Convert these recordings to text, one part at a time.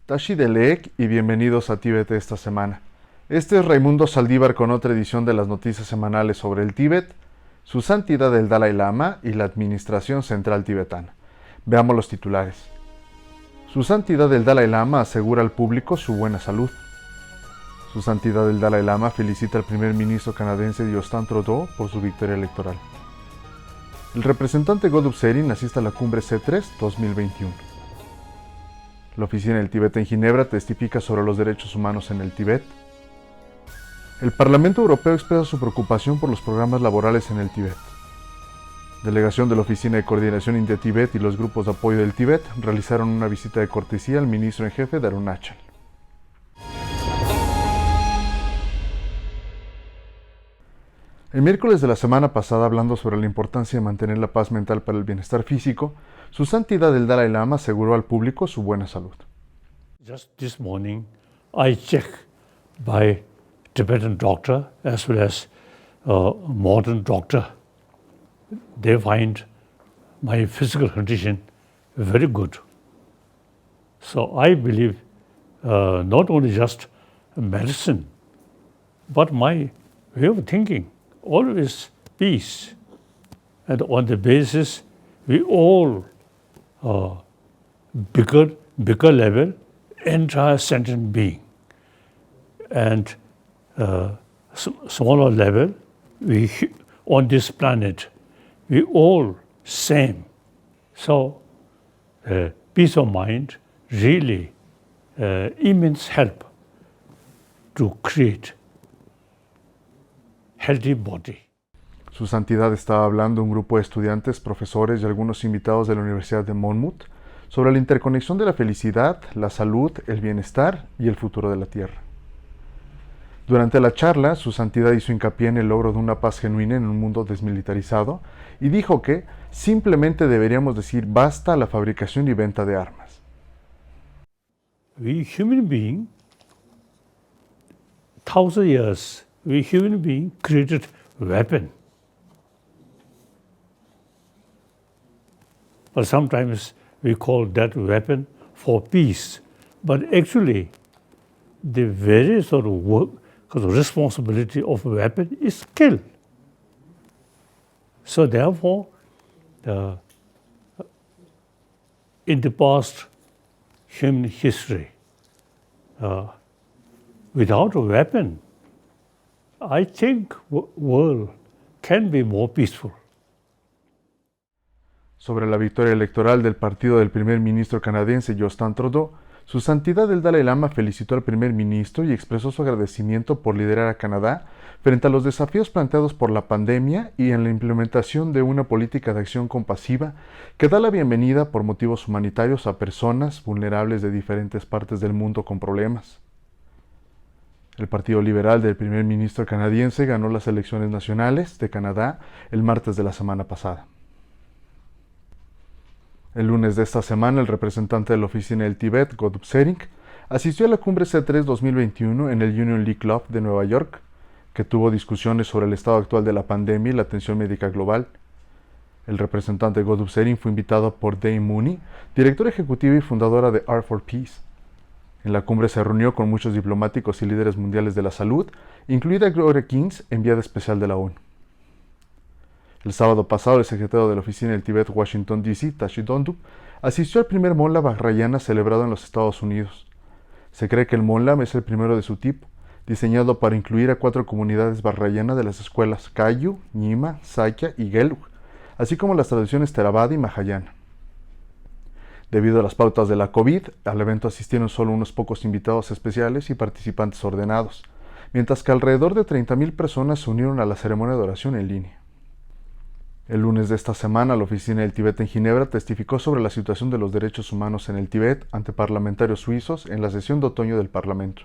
Tashi Delek y bienvenidos a Tíbet esta semana. Este es Raimundo Saldívar con otra edición de las noticias semanales sobre el Tíbet, su santidad el Dalai Lama y la Administración Central Tibetana. Veamos los titulares. Su santidad el Dalai Lama asegura al público su buena salud. Su santidad el Dalai Lama felicita al primer ministro canadiense Justin Trudeau por su victoria electoral. El representante Godub Serin asiste a la cumbre C3 2021. La oficina del Tíbet en Ginebra testifica sobre los derechos humanos en el Tíbet. El Parlamento Europeo expresa su preocupación por los programas laborales en el Tíbet. Delegación de la Oficina de Coordinación India-Tíbet y los grupos de apoyo del Tíbet realizaron una visita de cortesía al ministro en jefe de Arunachal. El miércoles de la semana pasada, hablando sobre la importancia de mantener la paz mental para el bienestar físico, su santidad el Dalai Lama aseguró al público su buena salud. Just this morning, I checked by Tibetan doctor as well as modern doctor. They find my physical condition very good. So I believe not only just medicine, but my way of thinking, always peace. And on the basis, we all bigger level, entire sentient being. And smaller level, we on this planet, we all same. So peace of mind really immense help to create healthy body. Su santidad estaba hablando a un grupo de estudiantes, profesores y algunos invitados de la Universidad de Monmouth sobre la interconexión de la felicidad, la salud, el bienestar y el futuro de la Tierra. Durante la charla, su santidad hizo hincapié en el logro de una paz genuina en un mundo desmilitarizado y dijo que simplemente deberíamos decir basta a la fabricación y venta de armas. We human being, 1,000 years, we human being created weapon. But sometimes we call that weapon for peace. But actually, the very sort of work, because the responsibility of a weapon is kill. So therefore, in the past human history, without a weapon, I think world can be more peaceful. Sobre la victoria electoral del partido del primer ministro canadiense Justin Trudeau, su santidad el Dalai Lama felicitó al primer ministro y expresó su agradecimiento por liderar a Canadá frente a los desafíos planteados por la pandemia y en la implementación de una política de acción compasiva que da la bienvenida por motivos humanitarios a personas vulnerables de diferentes partes del mundo con problemas. El Partido Liberal del primer ministro canadiense ganó las elecciones nacionales de Canadá el martes de la semana pasada. El lunes de esta semana, el representante de la oficina del Tíbet, Godub Serin, asistió a la cumbre C3 2021 en el Union League Club de Nueva York, que tuvo discusiones sobre el estado actual de la pandemia y la atención médica global. El representante Godub Serin fue invitado por Dame Mooney, directora ejecutiva y fundadora de Art for Peace. En la cumbre se reunió con muchos diplomáticos y líderes mundiales de la salud, incluida Gloria Kings, enviada especial de la ONU. El sábado pasado, el secretario de la Oficina del Tíbet, Washington, D.C., Tashi Dondup, asistió al primer Monla Vajrayana celebrado en los Estados Unidos. Se cree que el Monla es el primero de su tipo, diseñado para incluir a 4 comunidades Vajrayana de las escuelas Kayu, Nyima, Sakya y Gelug, así como las tradiciones Theravada y Mahayana. Debido a las pautas de la COVID, al evento asistieron solo unos pocos invitados especiales y participantes ordenados, mientras que alrededor de 30,000 personas se unieron a la ceremonia de oración en línea. El lunes de esta semana, la Oficina del Tíbet en Ginebra testificó sobre la situación de los derechos humanos en el Tíbet ante parlamentarios suizos en la sesión de otoño del Parlamento.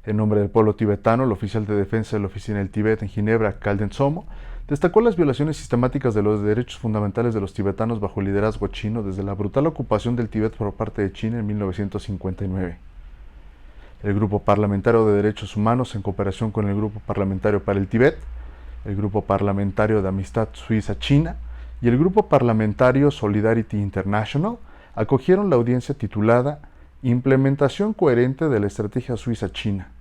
En nombre del pueblo tibetano, el oficial de defensa de la Oficina del Tíbet en Ginebra, Kalden Somo, destacó las violaciones sistemáticas de los derechos fundamentales de los tibetanos bajo el liderazgo chino desde la brutal ocupación del Tíbet por parte de China en 1959. El Grupo Parlamentario de Derechos Humanos, en cooperación con el Grupo Parlamentario para el Tíbet, el Grupo Parlamentario de Amistad Suiza-China y y el grupo parlamentario Solidarity International acogieron la audiencia titulada Implementación coherente de la estrategia suiza-china.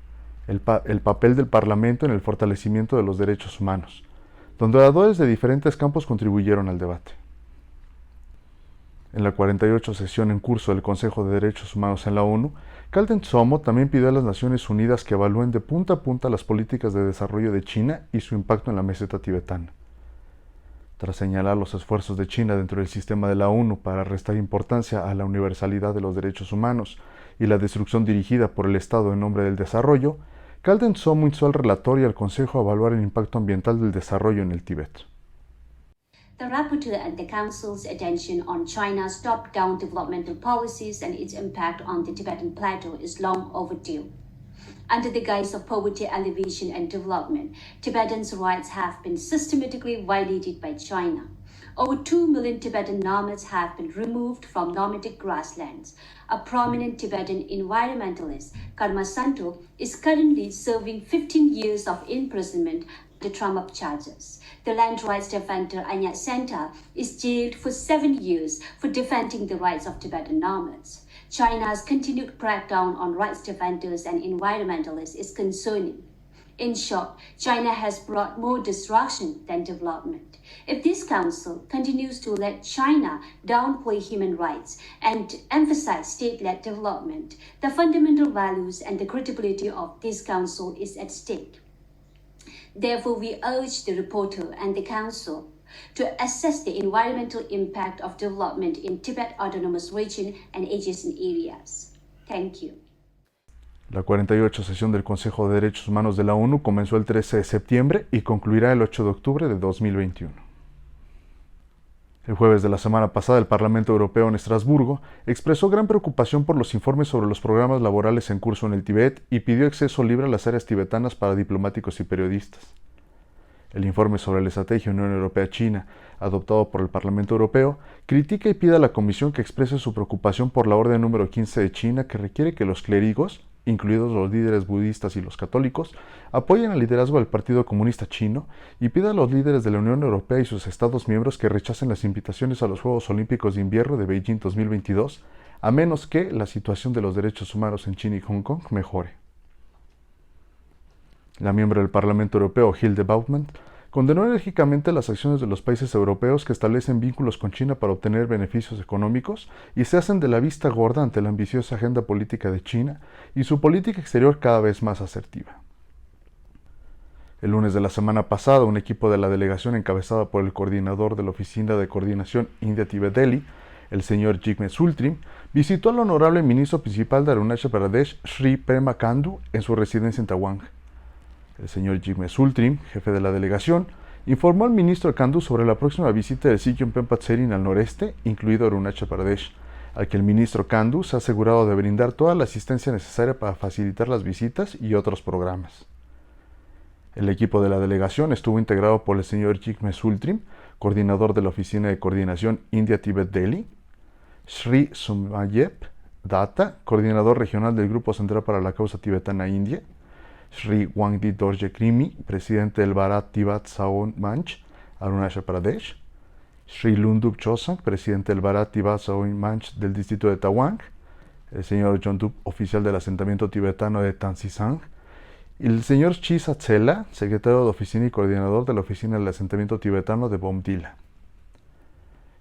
El papel del Parlamento en el fortalecimiento de los derechos humanos, donde oradores de diferentes campos contribuyeron al debate. En la 48 sesión en curso del Consejo de Derechos Humanos en la ONU, Calden Tsomo también pidió a las Naciones Unidas que evalúen de punta a punta las políticas de desarrollo de China y su impacto en la meseta tibetana. Tras señalar los esfuerzos de China dentro del sistema de la ONU para restar importancia a la universalidad de los derechos humanos y la destrucción dirigida por el Estado en nombre del desarrollo, Calden Tsomo instó al relator y al Consejo a evaluar el impacto ambiental del desarrollo en el Tíbet. The rapporteur and the Council's attention on China's top-down developmental policies and its impact on the Tibetan Plateau is long overdue. Under the guise of poverty alleviation and development, Tibetans' rights have been systematically violated by China. Over 2 million Tibetan nomads have been removed from nomadic grasslands. A prominent Tibetan environmentalist, Karma Santo, is currently serving 15 years of imprisonment under trumped charges. The land rights defender Anya Senta is jailed for 7 years for defending the rights of Tibetan nomads. China's continued crackdown on rights defenders and environmentalists is concerning. In short, China has brought more destruction than development. If this council continues to let China downplay human rights and emphasize state-led development, the fundamental values and the credibility of this council is at stake. Therefore, we urge the reporter and the council to assess the environmental impact of development in Tibet Autonomous Region and adjacent areas. Thank you. La 48 sesión del Consejo de Derechos Humanos de la ONU comenzó el 13 de septiembre y concluirá el 8 de octubre de 2021. El jueves de la semana pasada, el Parlamento Europeo en Estrasburgo expresó gran preocupación por los informes sobre los programas laborales en curso en el Tíbet y pidió acceso libre a las áreas tibetanas para diplomáticos y periodistas. El informe sobre la estrategia Unión Europea-China, adoptado por el Parlamento Europeo, critica y pide a la Comisión que exprese su preocupación por la orden número 15 de China que requiere que los clérigos, incluidos los líderes budistas y los católicos, apoyen al liderazgo del Partido Comunista Chino y pida a los líderes de la Unión Europea y sus Estados miembros que rechacen las invitaciones a los Juegos Olímpicos de Invierno de Beijing 2022, a menos que la situación de los derechos humanos en China y Hong Kong mejore. La miembro del Parlamento Europeo, Hilde Bautmann, condenó enérgicamente las acciones de los países europeos que establecen vínculos con China para obtener beneficios económicos y se hacen de la vista gorda ante la ambiciosa agenda política de China y su política exterior cada vez más asertiva. El lunes de la semana pasada, un equipo de la delegación encabezada por el coordinador de la Oficina de Coordinación India-Tibet Delhi, el señor Jigme Sultrim, visitó al honorable ministro principal de Arunachal Pradesh, Sri Pema Khandu, en su residencia en Tawang. El señor Jigme Sultrim, jefe de la delegación, informó al ministro Khandu sobre la próxima visita del Sikh Pempa Tserin al noreste, incluido Arunachal Pradesh, al que el ministro Khandu se ha asegurado de brindar toda la asistencia necesaria para facilitar las visitas y otros programas. El equipo de la delegación estuvo integrado por el señor Jigme Sultrim, coordinador de la Oficina de Coordinación India-Tibet Delhi, Sri Somayep Datta, coordinador regional del Grupo Central para la Causa Tibetana India, Sri Wangdi Dorje Krimi, presidente del Bharat Tibat Saon Manch, Arunachal Pradesh, Sri Lundup Chosang, presidente del Bharat Tibat Saon Manch del distrito de Tawang, el señor Jondup, oficial del asentamiento tibetano de Tansisang, y el señor Chisa Tsela, secretario de oficina y coordinador de la oficina del asentamiento tibetano de Bomdila.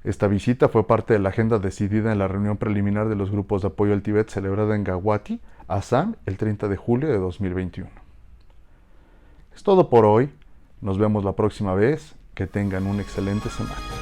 Esta visita fue parte de la agenda decidida en la reunión preliminar de los grupos de apoyo al Tíbet celebrada en Guwahati, Assam, el 30 de julio de 2021. Es todo por hoy. Nos vemos la próxima vez. Que tengan una excelente semana.